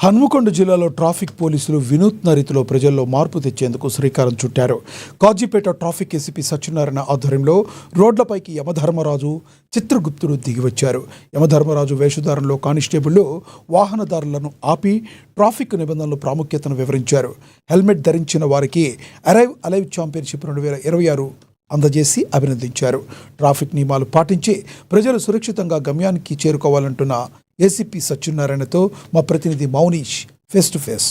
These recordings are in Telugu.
హన్మకొండ జిల్లాలో ట్రాఫిక్ పోలీసులు వినూత్న రీతిలో ప్రజల్లో మార్పు తెచ్చేందుకు శ్రీకారం చుట్టారు. కాజీపేట ట్రాఫిక్ ఏసీపీ సత్యనారాయణ ఆధ్వర్యంలో రోడ్లపైకి యమధర్మరాజు, చిత్రగుప్తుడు దిగివచ్చారు. యమధర్మరాజు వేషధారణలో కానిస్టేబుళ్లు వాహనదారులను ఆపి ట్రాఫిక్ నిబంధనల ప్రాముఖ్యతను వివరించారు. హెల్మెట్ ధరించిన వారికి అరైవ్ అలైవ్ ఛాంపియన్షిప్ 2026 అందజేసి అభినందించారు. ట్రాఫిక్ నియమాలు పాటించి ప్రజలు సురక్షితంగా గమ్యానికి చేరుకోవాలంటున్న ఏసీపీ సత్యనారాయణతో మా ప్రతినిధి మౌనీష్ ఫేస్ టు ఫేస్.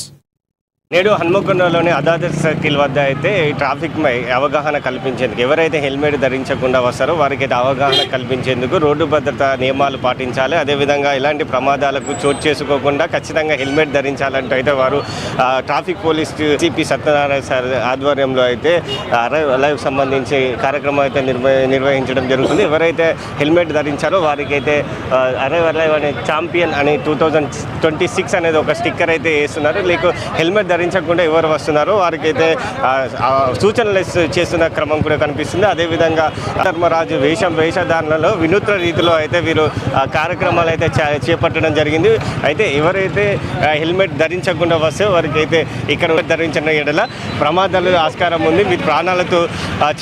నేడు హన్మకొండలోని అదాదర్ సర్కిల్ వద్ద అయితే ట్రాఫిక్పై అవగాహన కల్పించేందుకు ఎవరైతే హెల్మెట్ ధరించకుండా వస్తారో వారికి అయితే అవగాహన కల్పించేందుకు రోడ్డు భద్రత నియమాలు పాటించాలి, అదేవిధంగా ఇలాంటి ప్రమాదాలకు చోటు చేసుకోకుండా ఖచ్చితంగా హెల్మెట్ ధరించాలంటూ అయితే వారు traffic police CP Satyanarayana sir ఆధ్వర్యంలో అయితే అరైవ్ సంబంధించి కార్యక్రమం అయితే నిర్వహించడం జరుగుతుంది. ఎవరైతే హెల్మెట్ ధరించారో వారికి అయితే అరైవ్ అనే ఛాంపియన్ అని 2026 అనేది ఒక స్టిక్కర్ అయితే వేస్తున్నారు. లేక హెల్మెట్ ధరించకుండా ఎవరు వస్తున్నారో వారికైతే సూచనలు చేస్తున్న క్రమం కూడా కనిపిస్తుంది. అదేవిధంగా ధర్మరాజు వేషధారణలో వినూత్న రీతిలో అయితే వీరు కార్యక్రమాలు అయితే చేపట్టడం జరిగింది. అయితే ఎవరైతే హెల్మెట్ ధరించకుండా వస్తే వారికైతే ఇక్కడ ధరించిన ఎడల ప్రమాదాలు ఆస్కారం ఉంది. వీరి ప్రాణాలతో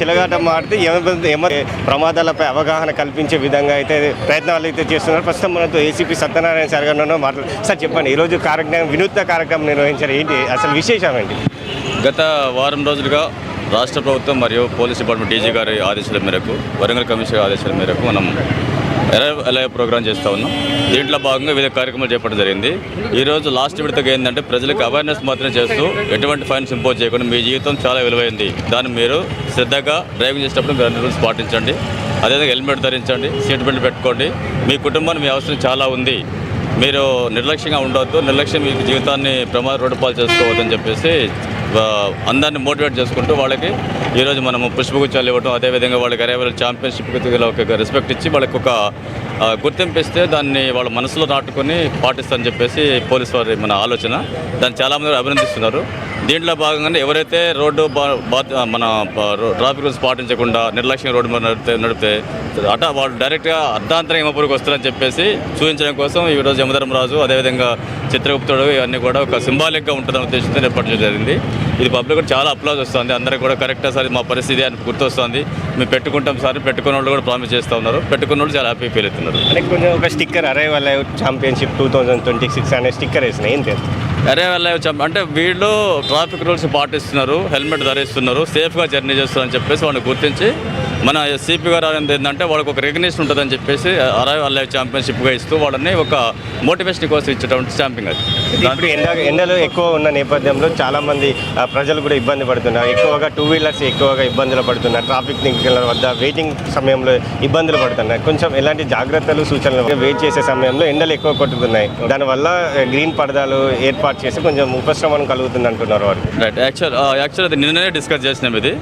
చిలగాటం మాడితే ప్రమాదాలపై అవగాహన కల్పించే విధంగా అయితే ప్రయత్నాలు అయితే చేస్తున్నారు. ప్రస్తుతం మనతో ఏసీపీ సత్యనారాయణ సార్ గారు సార్ చెప్పండి, ఈరోజు కార్యక్రమం వినూత్న కార్యక్రమం నిర్వహించారు, ఏంటి అసలు విశేషం ఏంటి? గత వారం రోజులుగా రాష్ట్ర ప్రభుత్వం మరియు పోలీస్ డిపార్ట్మెంట్ డీజీ గారి ఆదేశాల మేరకు, వరంగల్ కమిషనర్ ఆదేశాల మేరకు మనం అలైవ్ ప్రోగ్రాం చేస్తూ ఉన్నాం. దీంట్లో భాగంగా వివిధ కార్యక్రమాలు చేపట్టడం జరిగింది. ఈరోజు లాస్ట్ విడతగా ఏంటంటే ప్రజలకు అవేర్నెస్ మాత్రమే చేస్తూ ఎటువంటి ఫైన్స్ ఇంపోజ్ చేయకుండా మీ జీవితం చాలా విలువైంది, దాన్ని మీరు శ్రద్ధగా డ్రైవింగ్ చేసేటప్పుడు మీరు రూల్స్ పాటించండి, అదేవిధంగా హెల్మెట్ ధరించండి, సీట్ బెల్ట్ పెట్టుకోండి, మీ కుటుంబానికి మీ అవసరం చాలా ఉంది, మీరు నిర్లక్ష్యంగా ఉండవద్దు, నిర్లక్ష్యం మీ జీవితాన్ని రోడ్డు పాలు చేసుకోవద్దని చెప్పేసి అందరినీ మోటివేట్ చేసుకుంటూ వాళ్ళకి ఈరోజు మనము పుష్పగుచ్చాలు ఇవ్వడం, అదేవిధంగా వాళ్ళకి అరైవల్ ఛాంపియన్షిప్కి ఒక రెస్పెక్ట్ ఇచ్చి వాళ్ళకి ఒక గుర్తింపు ఇస్తే దాన్ని వాళ్ళ మనసులో నాటుకొని పాటిస్తారని చెప్పేసి పోలీసు వారి మన ఆలోచన. దాన్ని చాలామంది అభినందిస్తున్నారు. దీంట్లో భాగంగానే ఎవరైతే రోడ్డు మన ట్రాఫిక్ రూల్స్ పాటించకుండా నిర్లక్ష్యంగా రోడ్డు మీద నడిపితే వాళ్ళు డైరెక్ట్గా అర్ధాంతరంగా యమపురికి వస్తారని చెప్పేసి చూపించడం కోసం ఈరోజు యమధర్మరాజు, అదేవిధంగా చిత్రగుప్తుడు ఇవన్నీ కూడా ఒక సింబాలిక్గా ఉంటుందని ఉద్దేశంతో ఏర్పాటు జరిగింది. ఇది పబ్లిక్ కూడా చాలా అప్లాజ్ వస్తుంది. అందరికీ కూడా కరెక్ట్గా సార్ మా పరిస్థితి అని గుర్తొస్తుంది, మేము పెట్టుకుంటాం సార్, పెట్టుకున్న వాళ్ళు కూడా ప్రామిస్ చేస్తూ ఉన్నారు, పెట్టుకున్న వాళ్ళు చాలా హ్యాపీ ఫీల్ అవుతున్నారు. అంటే కొంచెం ఒక స్టిక్కర్ అరైవ్ అలైవ్ ఛాంపియన్షిప్ 2026 అనే స్టిక్కర్ వేసిన ఏంటి? అరైవ్ అలైవ్ అంటే వీళ్ళు ట్రాఫిక్ రూల్స్ పాటిస్తున్నారు, హెల్మెట్ ధరిస్తున్నారు, సేఫ్గా జర్నీ చేస్తున్నారని చెప్పేసి వాళ్ళని గుర్తించి మన సిపి గారు ఏంటంటే వాళ్ళకి ఒక రికగ్నిషన్ ఉంటుందని చెప్పేసి అరైవ్ అలైవ్ ఛాంపియన్షిప్గా ఇస్తూ వాళ్ళని ఒక మోటివేషన్ కోసం ఇచ్చేటువంటి ఛాంపియన్. అది ఇప్పుడు ఎండలు ఎక్కువ ఉన్న నేపథ్యంలో చాలామంది ప్రజలు కూడా ఇబ్బంది పడుతున్నారు. ఎక్కువగా 2 వీలర్స్ ఎక్కువగా ఇబ్బందులు పడుతున్నారు. ట్రాఫిక్ సిగ్నల్ వద్ద వెయిటింగ్ సమయంలో ఇబ్బందులు పడుతున్నాయి. కొంచెం ఎలాంటి జాగ్రత్తలు సూచనలు వెయిట్ చేసే సమయంలో ఎండలు ఎక్కువ కొట్టుతున్నాయి, దానివల్ల గ్రీన్ పరదాలు ఏర్పాటు చేసి కొంచెం ఉపశమనం కలుగుతుంది అంటున్నారు వారు. రైట్. యాక్చువల్ అది నిన్ననే డిస్కస్ చేసినాం. ఇది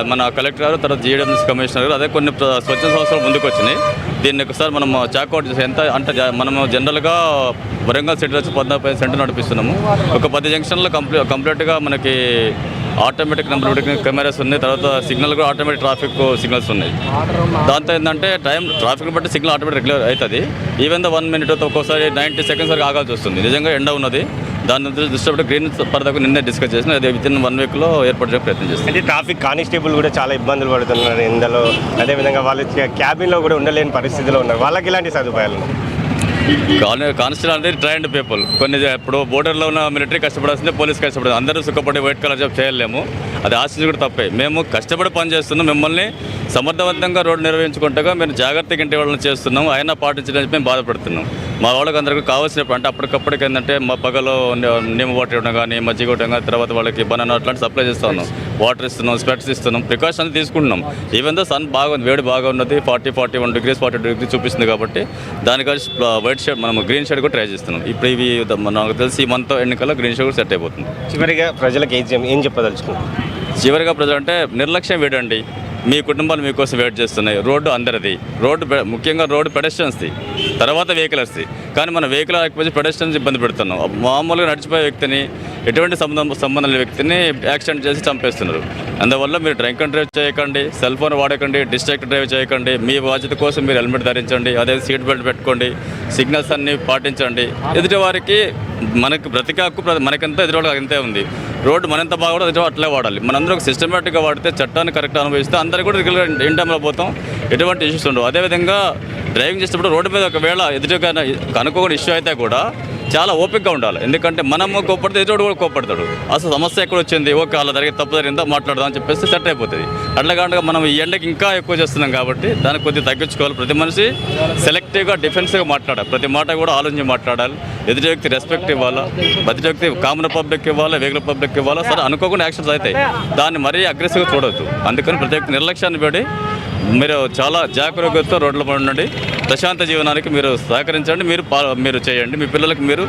మన కలెక్టర్ గారు, తర్వాత జీడబ్ల్యూఎస్ కమిషనర్ గారు, అదే కొన్ని స్వచ్ఛ సంస్థలు ముందుకు వచ్చినాయి. దీన్ని ఒకసారి మనం చాకౌట్ చేసి ఎంత అంటే మనము జనరల్గా వరంగల్ సిటీలో వచ్చి 15% నడిపిస్తున్నాము. ఒక 10 జంక్షన్లో కంప్లీట్గా మనకి ఆటోమేటిక్ నెంబర్ కెమెరాస్ ఉన్నాయి, తర్వాత సిగ్నల్ కూడా ఆటోమేటిక్ ట్రాఫిక్ సిగ్నల్స్ ఉన్నాయి. దాంతో ఏంటంటే ట్రాఫిక్ బట్టి సిగ్నల్ ఆటోమేటిక్ రెగ్యులర్ అవుతుంది. ఈవెన్ 1 మినిట్ ఒక్కోసారి 90 సెకండ్స్ వరకు ఆగాల్సి వస్తుంది. నిజంగా ఎండ ఉన్నది, దాని దృష్టి గ్రీన్ పరదకు నిన్నే డిస్కస్ చేసిన, అదే విత్ ఇన్ 1 వీక్లో ఏర్పాటు చేయడానికి ప్రయత్నం చేస్తాం. అంటే ట్రాఫిక్ కానిస్టేబుల్ కూడా చాలా ఇబ్బందులు పడుతున్నారు ఎండలో, అదేవిధంగా వాళ్ళ క్యాబిన్లో కూడా ఉండలేని పరిస్థితిలో ఉన్నారు. వాళ్ళకి ఇలాంటి సదుపాయాలు? కానిస్టేబుల్ అంటే ట్రైన్డ్ పీపుల్. కొన్ని ఇప్పుడు బోర్డర్లో ఉన్న మిలిటరీ కష్టపడాల్సిందే, పోలీస్ కష్టపడాలి. అందరూ సుఖపడి వైట్ కలర్ జాబ్ చేయలేము, అది ఆశించి కూడా తప్పే. మేము కష్టపడి పనిచేస్తున్నాం, మిమ్మల్ని సమర్థవంతంగా రోడ్డు నిర్వహించుకుంటగా మేము జాగ్రత్తగా ఇంటి వాళ్ళని చేస్తున్నాం, అయినా పాటించడానికి మేము బాధపడుతున్నాం. మా వాళ్ళకి అందరికీ కావాల్సినప్పుడు అంటే అప్పటికప్పటికి ఏంటంటే మా పగలో నిమ్మ వాటర్ ఇవ్వడం కానీ, మజ్జిగ ఇవ్వడం కానీ, తర్వాత వాళ్ళకి బనానా అట్లాంటి సప్లై చేస్తూ ఉన్నాం, వాటర్ ఇస్తున్నాం, స్పెట్స్ ఇస్తున్నాం, ప్రికాషన్స్ తీసుకుంటున్నాం. ఈవెన్ దో సన్ బాగుంది, వేడి బాగా ఉన్నది, 40-41 డిగ్రీస్ 42 డిగ్రీ చూపిస్తుంది కాబట్టి దానికని వైట్ షేడ్ మనం గ్రీన్ షేడ్ కూడా ట్రై చేస్తున్నాం. ఇప్పుడు ఇవి నాకు తెలిసి ఈ మంత్ ఎన్నికల్లో గ్రీన్ షేడ్ కూడా సెట్ అయిపోతుంది. చివరిగా ప్రజలకు ఏం చెప్పదలుచుకుంటాం? చివరిగా ప్రజలు అంటే నిర్లక్ష్యం వేడండి, మీ కుటుంబాలు మీకోసం వెయిట్ చేస్తున్నాయి. రోడ్డు అందరిది, ముఖ్యంగా రోడ్డు పెడెస్ట్రియన్స్ది, తర్వాత వెహికలర్స్ది. కానీ మన వెహికల్ లేకపోతే పెడెస్ట్రియన్స్ ఇబ్బంది పెడుతున్నాం. మామూలుగా నడిచిపోయే వ్యక్తిని ఎటువంటి సంబంధం లేని వ్యక్తిని యాక్సిడెంట్ చేసి చంపేస్తున్నారు. అందువల్ల మీరు డ్రింక్ అండ్ డ్రైవ్ చేయకండి, సెల్ ఫోన్ వాడకండి, డిస్ట్రాక్ట్ డ్రైవ్ చేయకండి. మీ బాధ్యత కోసం మీరు హెల్మెట్ ధరించండి, అదే సీట్ బెల్ట్ పెట్టుకోండి, సిగ్నల్స్ అన్నీ పాటించండి. ఎదుటి వారికి మనకు బ్రతికే హక్కు మనకెంత ఎదుటి వాళ్ళకి అంతే ఉంది. రోడ్డు మనంత బాగా ఎదుటి అట్లే వాడాలి. మనందరూ సిస్టమేటిక్గా వాడితే చట్టాన్ని కరెక్ట్ అనుభవిస్తే అందరూ కూడా రెగ్యులర్ ఇన్ టైంలో పోతాం, ఎటువంటి ఇష్యూస్ ఉండవు. అదేవిధంగా డ్రైవింగ్ చేసేటప్పుడు రోడ్డు మీద ఒకవేళ ఎదుటిగా కనుక్కోని ఇష్యూ అయితే కూడా చాలా ఓపికగా ఉండాలి. ఎందుకంటే మనము కోప్పడితే ఎదుటి కూడా కోప్పడతాడు. అసలు సమస్య ఎక్కడ వచ్చింది, ఓకే అలా తప్పు జరిగిందా మాట్లాడదాం అని చెప్పేసి సెట్ అయిపోతుంది. అట్లా కాకుండా మనం ఈ ఎండకి ఇంకా ఎక్కువ చేస్తున్నాం కాబట్టి దానికి కొద్దిగా తగ్గించుకోవాలి. ప్రతి మనిషి సెలెక్టివ్గా డిఫెన్స్గా మాట్లాడాలి, ప్రతి మాట కూడా ఆలోచించి మాట్లాడాలి. ఎదుటి వ్యక్తి రెస్పెక్ట్ ఇవ్వాలా, ప్రతి వ్యక్తి కామన్ పబ్లిక్ ఇవ్వాలా, వెహికల్ పబ్లిక్ ఇవ్వాలా. సరే అనుకోకుండా యాక్షన్స్ అవుతాయి, దాన్ని మరీ అగ్రెసివ్గా చూడవద్దు. అందుకని ప్రతి వ్యక్తి నిర్లక్ష్యాన్ని పడి మీరు చాలా జాగ్రత్తతో రోడ్ల పడి ఉండండి. ప్రశాంత జీవనానికి మీరు సహకరించండి, మీరు చేయండి. మీ పిల్లలకు మీరు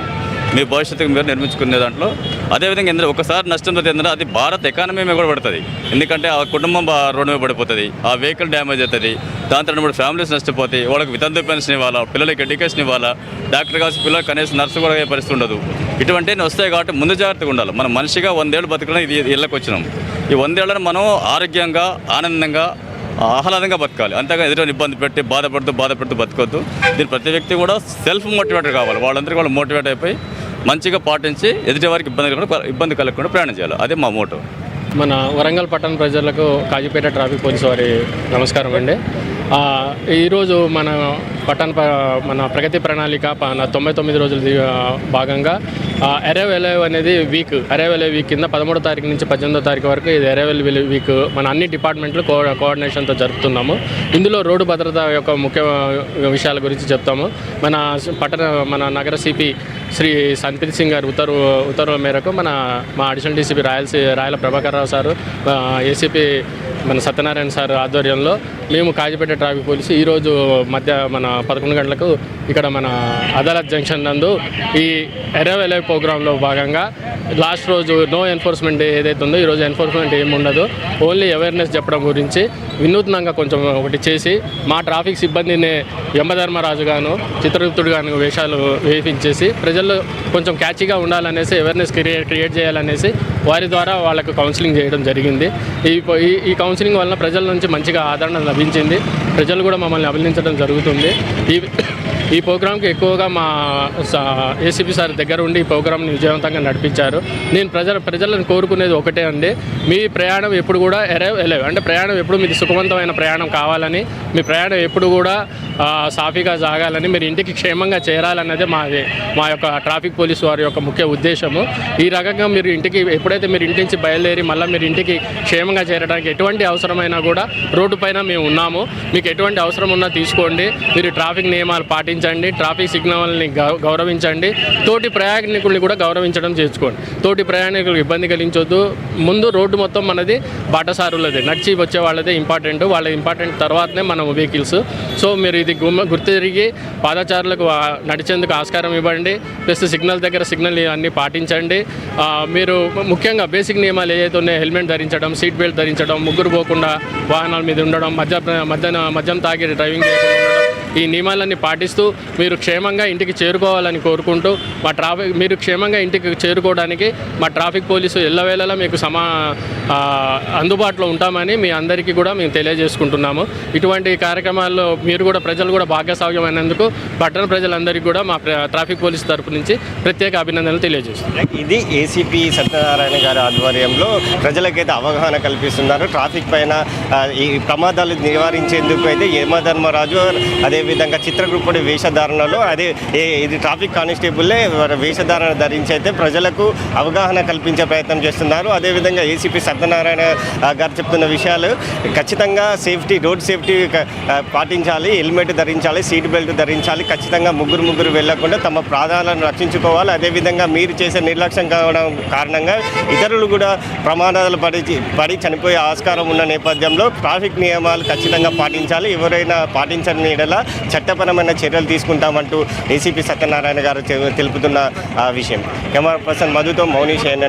మీ భవిష్యత్తుకు మీరు నిర్మించుకునే దాంట్లో. అదేవిధంగా ఎందుకంటే ఒకసారి నష్టం ఏంటంటే అది భారత్ ఎకానమీ మీద కూడా పడుతుంది. ఎందుకంటే ఆ కుటుంబం రోడ్డు మీద పడిపోతుంది, ఆ వెహికల్ డ్యామేజ్ అవుతుంది, దాంతో 2-3 ఫ్యామిలీస్ నష్టపోతాయి. వాళ్ళకి వితంతు పెన్షన్ ఇవ్వాలా, పిల్లలకి ఎడ్యుకేషన్ ఇవ్వాలా, డాక్టర్ కావాల్సిన పిల్లలకి కనీసం నర్సు కూడా అయ్యే పరిస్థితి ఉండదు. ఇటువంటివి వస్తాయి కాబట్టి ముందు జాగ్రత్తగా ఉండాలి. మనం మనిషిగా 100 ఏళ్ళు బతకడం ఇది ఇళ్ళకి వచ్చినాం. ఈ 100 ఏళ్ళని మనం ఆరోగ్యంగా, ఆనందంగా, ఆహ్లాదంగా బతకాలి. అంతేగా ఎదురు ఇబ్బంది పెట్టి బాధపడుతూ బతకొద్దు. దీని ప్రతి వ్యక్తి కూడా సెల్ఫ్ మోటివేటెడ్ కావాలి. వాళ్ళందరికీ వాళ్ళు మోటివేట్ అయిపోయి మంచిగా పాటించి ఎదుటి వారికి ఇబ్బంది కలగకుండా ప్రయాణం చేయాలి. అదే మా మోటో. మన వరంగల్ పట్టణ ప్రజలకు కాజీపేట ట్రాఫిక్ పోలీసు వారి నమస్కారం అండి. ఈరోజు మన ప్రగతి ప్రణాళిక 99 రోజుల భాగంగా అరైవల్ అనేది అరైవల్ వీక్ కింద 13వ తారీఖు నుంచి 18వ తారీఖు వరకు ఇది అరైవల్ వీక్ మన అన్ని డిపార్ట్మెంట్లు కోఆర్డినేషన్తో జరుపుతున్నాము. ఇందులో రోడ్డు భద్రత యొక్క ముఖ్య విషయాల గురించి చెప్తాము. మన నగర సిపి శ్రీ సంతీర్ సింగ్ గారు ఉత్తర్వుల మేరకు మా అడిషనల్ డీసీపీ రాయల ప్రభాకర్ రావు సారు, ఏసీపీ మన సత్యనారాయణ సార్ ఆధ్వర్యంలో మేము కాజీపేట ట్రాఫిక్ పోలీసు ఈరోజు మన 11 గంటలకు ఇక్కడ మన అదాలత్ జంక్షన్ నందు ఈ అరైవల్ ప్రోగ్రాంలో భాగంగా లాస్ట్ రోజు నో ఎన్ఫోర్స్మెంట్ ఏదైతే ఉందో ఈరోజు ఎన్ఫోర్స్మెంట్ ఏమి ఉండదు, ఓన్లీ అవేర్నెస్ చెప్పడం గురించి వినూత్నంగా కొంచెం ఒకటి చేసి మా ట్రాఫిక్ సిబ్బందిని యమధర్మరాజు గాను చిత్రగుప్తుడు గాను వేషాలు వేయించేసి ప్రజల్లో కొంచెం క్యాచీగా ఉండాలనేసి అవేర్నెస్ క్రియేట్ చేయాలనేసి వారి ద్వారా వాళ్ళకు కౌన్సిలింగ్ చేయడం జరిగింది. ఈ కౌన్సిలింగ్ వలన ప్రజల నుంచి మంచిగా ఆదరణ లభించింది. ప్రజలు కూడా మమ్మల్ని అభినందించడం జరుగుతుంది. ఈ ప్రోగ్రాంకి ఎక్కువగా మా ఏసీపీ సార్ దగ్గర ఉండి ఈ ప్రోగ్రాంని విజయవంతంగా నడిపించారు. నేను ప్రజలను కోరుకునేది ఒకటే అండి, మీ ప్రయాణం ఎప్పుడు కూడా అంటే ప్రయాణం ఎప్పుడు మీకు సుఖవంతమైన ప్రయాణం కావాలని, మీ ప్రయాణం ఎప్పుడు కూడా సాఫీగా సాగాలని, మీరు ఇంటికి క్షేమంగా చేరాలన్నదే మా యొక్క ట్రాఫిక్ పోలీసు వారి యొక్క ముఖ్య ఉద్దేశము. ఈ రకంగా మీరు ఎప్పుడైతే మీరు ఇంటి నుంచి బయలుదేరి మళ్ళీ మీరు ఇంటికి క్షేమంగా చేరడానికి ఎటువంటి అవసరమైనా కూడా రోడ్డు పైన మేము ఉన్నాము. మీకు ఎటువంటి అవసరం ఉన్నా తీసుకోండి. మీరు ట్రాఫిక్ నియమాలు పాటించండి, ట్రాఫిక్ సిగ్నల్ని గౌరవించండి, తోటి ప్రయాణికుల్ని కూడా గౌరవించడం చేసుకోండి. తోటి ప్రయాణికులకు ఇబ్బంది కలిగించొద్దు. ముందు రోడ్డు మొత్తం మనది బాటసారులదే, నడిచి వచ్చే వాళ్ళదే ఇంపార్టెంట్, వాళ్ళ ఇంపార్టెంట్ తర్వాతనే మన వెహికల్స్. సో మీరు ఇది గుర్తిరిగి పాదచారులకు నడిచేందుకు ఆస్కారం ఇవ్వండి. ప్లస్ సిగ్నల్ దగ్గర సిగ్నల్ అన్నీ పాటించండి. మీరు ముఖ్యంగా బేసిక్ నియమాలు ఏదైతే ఉన్నాయో హెల్మెట్ ధరించడం, సీట్ బెల్ట్ ధరించడం, ముగ్గురు పోకుండా వాహనాల మీద ఉండడం, మద్యం తాగి డ్రైవింగ్ చేయకుండా ఉండడం, ఈ నియమాలన్నీ పాటిస్తూ మీరు క్షేమంగా ఇంటికి చేరుకోవాలని కోరుకుంటూ మీరు క్షేమంగా ఇంటికి చేరుకోవడానికి మా ట్రాఫిక్ పోలీసు ఎల్లవేళలా మీకు అందుబాటులో ఉంటామని మీ అందరికీ కూడా మేము తెలియజేసుకుంటున్నాము. ఇటువంటి కార్యక్రమాల్లో ప్రజలు కూడా భాగస్వామ్యమైనందుకు పట్టణ ప్రజలందరికీ కూడా మా ట్రాఫిక్ పోలీసు తరపు నుంచి ప్రత్యేక అభినందనలు తెలియజేస్తున్నాం. ఇది ఏసీపీ సత్యనారాయణ గారి ఆధ్వర్యంలో ప్రజలకైతే అవగాహన కల్పిస్తున్నారు. ట్రాఫిక్ పైన ఈ ప్రమాదాలు నివారించేందుకు అయితే యమధర్మరాజు అదేవిధంగా చిత్రగుప్తుడి వేషధారణలో ఇది ట్రాఫిక్ కానిస్టేబుల్లే వేషధారణ ధరించి అయితే ప్రజలకు అవగాహన కల్పించే ప్రయత్నం చేస్తున్నారు. అదేవిధంగా ఏసీపీ సత్యనారాయణ గారు చెప్తున్న విషయాలు ఖచ్చితంగా రోడ్ సేఫ్టీ పాటించాలి, హెల్మెట్ ధరించాలి, సీట్ బెల్ట్ ధరించాలి, ఖచ్చితంగా ముగ్గురు వెళ్లకుండా తమ ప్రాణాలను రక్షించుకోవాలి. అదేవిధంగా మీరు చేసే నిర్లక్ష్యం కావడం కారణంగా ఇతరులు కూడా ప్రమాదాలు పడి చనిపోయే ఆస్కారం ఉన్న నేపథ్యంలో ట్రాఫిక్ నియమాలు ఖచ్చితంగా పాటించాలి. ఎవరైనా పాటించని యెడల చట్టపరమైన చర్యలు తీసుకుంటామంటూ ఏసీపీ సత్యనారాయణ గారు తెలుపుతున్న విషయం. కెమెరా పర్సన్ మధుతో మౌనీష్.